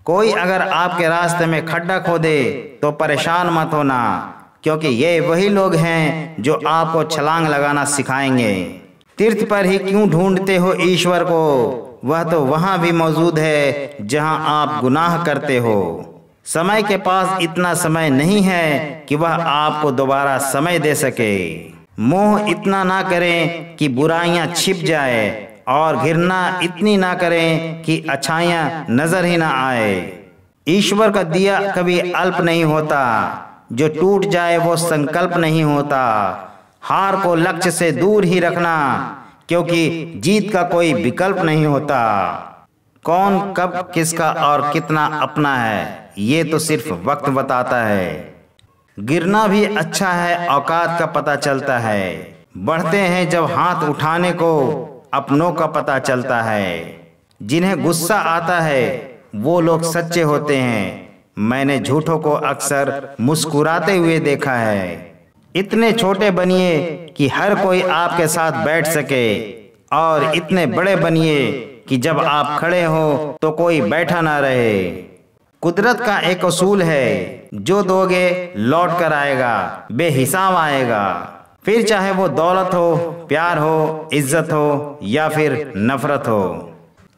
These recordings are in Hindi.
कोई अगर आपके रास्ते में खड्डा खोदे तो परेशान मत होना, क्योंकि ये वही लोग हैं जो आपको छलांग लगाना सिखाएंगे। तीर्थ पर ही क्यों ढूंढते हो ईश्वर को, वह तो वहां भी मौजूद है जहां आप गुनाह करते हो। समय के पास इतना समय नहीं है कि वह आपको दोबारा समय दे सके। मोह इतना ना करें कि बुराइयां छिप जाए, और घृणा इतनी ना करें कि अच्छाइयां नजर ही ना आए। ईश्वर का दिया कभी अल्प नहीं होता, जो टूट जाए वो संकल्प नहीं होता। हार को लक्ष्य से दूर ही रखना, क्योंकि जीत का कोई विकल्प नहीं होता। कौन कब किसका और कितना अपना है, ये तो सिर्फ वक्त बताता है। गिरना भी अच्छा है, औकात का पता चलता है। बढ़ते हैं जब हाथ उठाने को, अपनों का पता चलता है। जिन्हें गुस्सा आता है वो लोग सच्चे होते हैं। मैंने झूठों को अक्सर मुस्कुराते हुए देखा है। इतने छोटे बनिए कि हर कोई आपके साथ बैठ सके, और इतने बड़े बनिए कि जब आप खड़े हो तो कोई बैठा ना रहे। कुदरत का एक उसूल है, जो दोगे लौट कर आएगा, बेहिसाब आएगा। फिर चाहे वो दौलत हो, प्यार हो, इज्जत हो या फिर नफरत हो।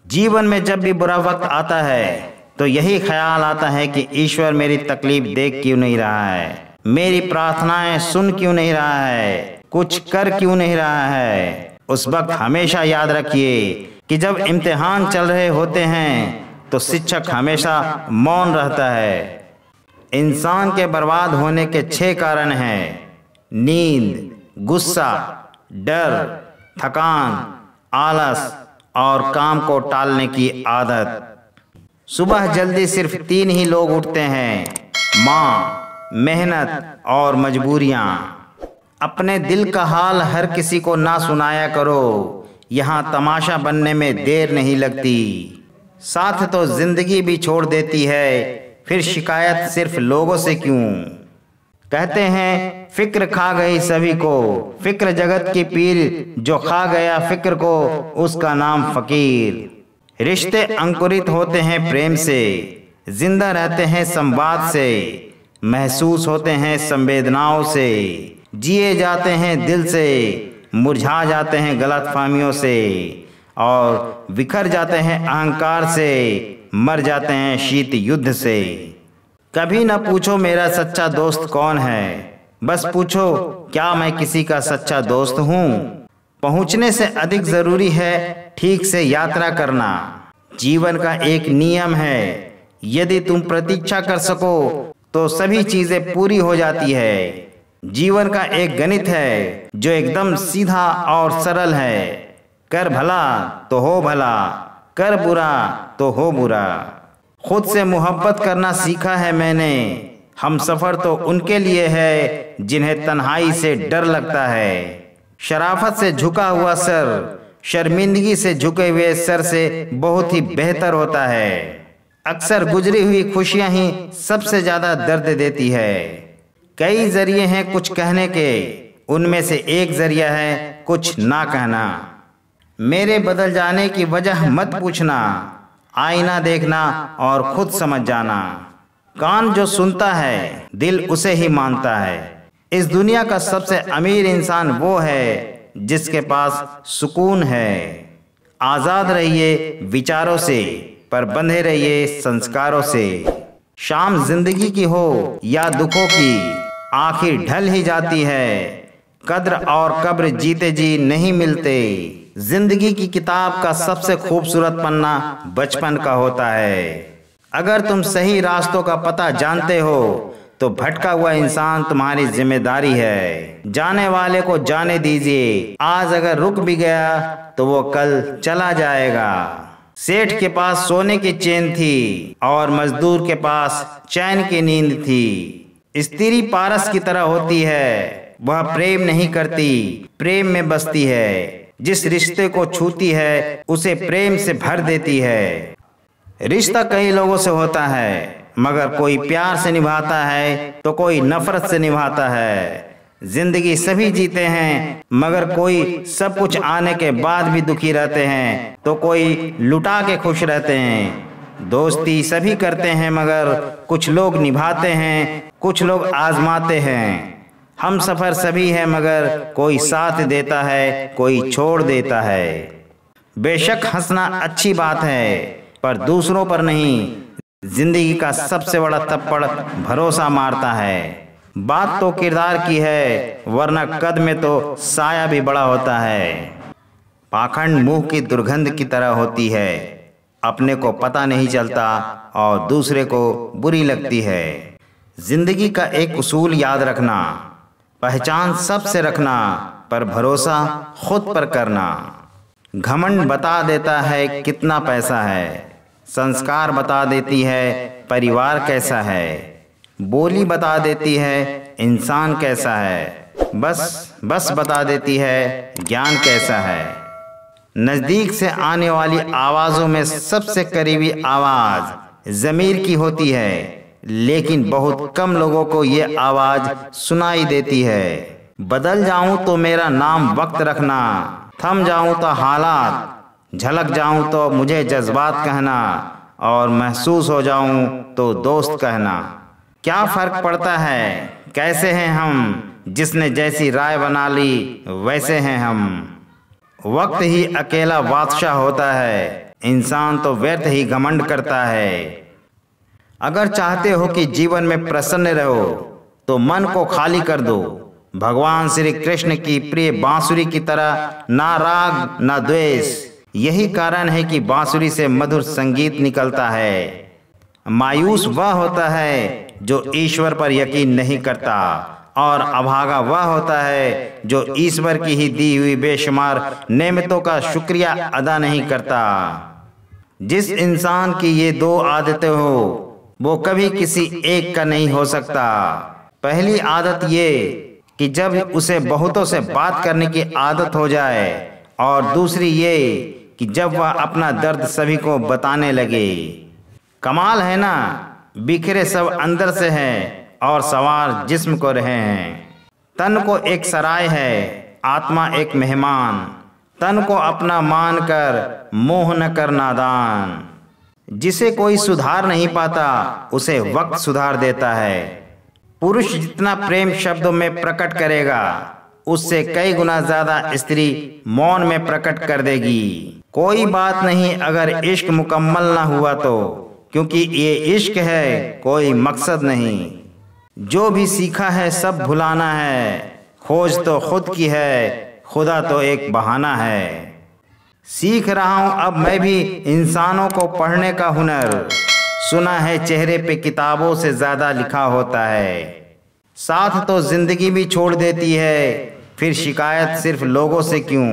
जीवन में जब भी बुरा वक्त आता है तो यही ख्याल आता है कि ईश्वर मेरी तकलीफ देख क्यों नहीं रहा है, मेरी प्रार्थनाएं सुन क्यों नहीं रहा है, कुछ कर क्यों नहीं रहा है। उस वक्त हमेशा याद रखिए कि जब इम्तिहान चल रहे होते हैं तो शिक्षक हमेशा मौन रहता है। इंसान के बर्बाद होने के 6 कारण हैं: नींद, गुस्सा, डर, थकान, आलस और काम को टालने की आदत। सुबह जल्दी सिर्फ 3 ही लोग उठते हैं: माँ, मेहनत और मजबूरियाँ। अपने दिल का हाल हर किसी को ना सुनाया करो, यहाँ तमाशा बनने में देर नहीं लगती। साथ तो जिंदगी भी छोड़ देती है, फिर शिकायत सिर्फ लोगों से क्यों। कहते हैं फिक्र खा गई सभी को, फिक्र जगत की पीर, जो खा गया फिक्र को उसका नाम फकीर। रिश्ते अंकुरित होते हैं प्रेम से, जिंदा रहते हैं संवाद से, महसूस होते हैं संवेदनाओं से, जिए जाते हैं दिल से, मुरझा जाते हैं गलतफहमियों से, और बिखर जाते हैं अहंकार से, मर जाते हैं शीत युद्ध से। कभी न पूछो मेरा सच्चा दोस्त कौन है, बस पूछो क्या मैं किसी का सच्चा दोस्त हूँ। पहुँचने से अधिक जरूरी है ठीक से यात्रा करना। जीवन का एक नियम है, यदि तुम प्रतीक्षा कर सको तो सभी चीजें पूरी हो जाती है। जीवन का एक गणित है जो एकदम सीधा और सरल है: कर भला तो हो भला, कर बुरा तो हो बुरा। खुद से मोहब्बत करना सीखा है मैंने, हम सफर तो उनके लिए है जिन्हें तन्हाई से डर लगता है। शराफत से झुका हुआ सर शर्मिंदगी से झुके हुए सर से बहुत ही बेहतर होता है। अक्सर गुजरी हुई खुशियां ही सबसे ज्यादा दर्द देती है। कई जरिए हैं कुछ कहने के, उनमें से एक जरिया है कुछ ना कहना। मेरे बदल जाने की वजह मत पूछना, आईना देखना और खुद समझ जाना। कान जो सुनता है दिल उसे ही मानता है। इस दुनिया का सबसे अमीर इंसान वो है जिसके पास सुकून है। आजाद रहिए विचारों से, पर बंधे रहिए संस्कारों से। शाम जिंदगी की हो या दुखों की, आखिर ढल ही जाती है। कद्र और कब्र जीते जी नहीं मिलते। जिंदगी की किताब का सबसे खूबसूरत पन्ना बचपन का होता है। अगर तुम सही रास्तों का पता जानते हो तो भटका हुआ इंसान तुम्हारी जिम्मेदारी है। जाने वाले को जाने दीजिए, आज अगर रुक भी गया तो वो कल चला जाएगा। सेठ के पास सोने की चेन थी और मजदूर के पास चैन की नींद थी। स्त्री पारस की तरह होती है, वह प्रेम नहीं करती, प्रेम में बसती है। जिस रिश्ते को छूती है उसे प्रेम से भर देती है। रिश्ता कई लोगों से होता है, मगर कोई प्यार से निभाता है तो कोई नफरत से निभाता है। जिंदगी सभी जीते हैं, मगर कोई सब कुछ आने के बाद भी दुखी रहते हैं तो कोई लुटा के खुश रहते हैं। दोस्ती सभी करते हैं मगर कुछ लोग निभाते हैं, कुछ लोग आजमाते हैं। हम सफर सभी है मगर कोई साथ देता है, कोई छोड़ देता है। बेशक हंसना अच्छी बात है पर दूसरों पर नहीं। जिंदगी का सबसे बड़ा थप्पड़ भरोसा मारता है। बात तो किरदार की है वरना कद में तो साया भी बड़ा होता है। पाखंड मुंह की दुर्गंध की तरह होती है, अपने को पता नहीं चलता और दूसरे को बुरी लगती है। जिंदगी का एक उसूल याद रखना, पहचान सबसे रखना पर भरोसा खुद पर करना। घमंड बता देता है कितना पैसा है, संस्कार बता देती है परिवार कैसा है, बोली बता देती है इंसान कैसा है, बस बता देती है ज्ञान कैसा है। नज़दीक से आने वाली आवाज़ों में सबसे करीबी आवाज़ ज़मीर की होती है, लेकिन बहुत कम लोगों को ये आवाज़ सुनाई देती है। बदल जाऊं तो मेरा नाम वक्त रखना, थम जाऊं तो हालात, झलक जाऊं तो मुझे जज्बात कहना, और महसूस हो जाऊं तो दोस्त कहना। क्या फ़र्क पड़ता है कैसे हैं हम, जिसने जैसी राय बना ली वैसे हैं हम। वक्त ही अकेला बादशाह होता है, इंसान तो व्यर्थ ही घमंड करता है। अगर चाहते हो कि जीवन में प्रसन्न रहो तो मन को खाली कर दो। भगवान श्री कृष्ण की प्रिय बांसुरी की तरह ना राग ना द्वेष। यही कारण है कि बांसुरी से मधुर संगीत निकलता है। मायूस वह होता है जो ईश्वर पर यकीन नहीं करता, और अभागा वह होता है जो ईश्वर की ही दी हुई बेशुमार नेमतों का शुक्रिया अदा नहीं करता। जिस इंसान की ये दो आदतें हो वो कभी किसी एक का नहीं हो सकता। पहली आदत ये कि जब उसे बहुतों से बात करने की आदत हो जाए, और दूसरी ये कि जब वह अपना दर्द सभी को बताने लगे। कमाल है ना, बिखरे सब अंदर से हैं और सवार जिस्म को रहे हैं। तन को एक सराय है, आत्मा एक मेहमान। तन को अपना मान कर मोह न कर नादान। जिसे कोई सुधार नहीं पाता उसे वक्त सुधार देता है। पुरुष जितना प्रेम शब्दों में प्रकट करेगा उससे कई गुना ज्यादा स्त्री मौन में प्रकट कर देगी। कोई बात नहीं अगर इश्क मुकम्मल ना हुआ तो, क्योंकि ये इश्क है कोई मकसद नहीं। जो भी सीखा है सब भुलाना है, खोज तो खुद की है, खुदा तो एक बहाना है। सीख रहा हूँ अब मैं भी इंसानों को पढ़ने का हुनर। सुना है चेहरे पे किताबों से ज़्यादा लिखा होता है। साथ तो जिंदगी भी छोड़ देती है, फिर शिकायत सिर्फ लोगों से क्यों।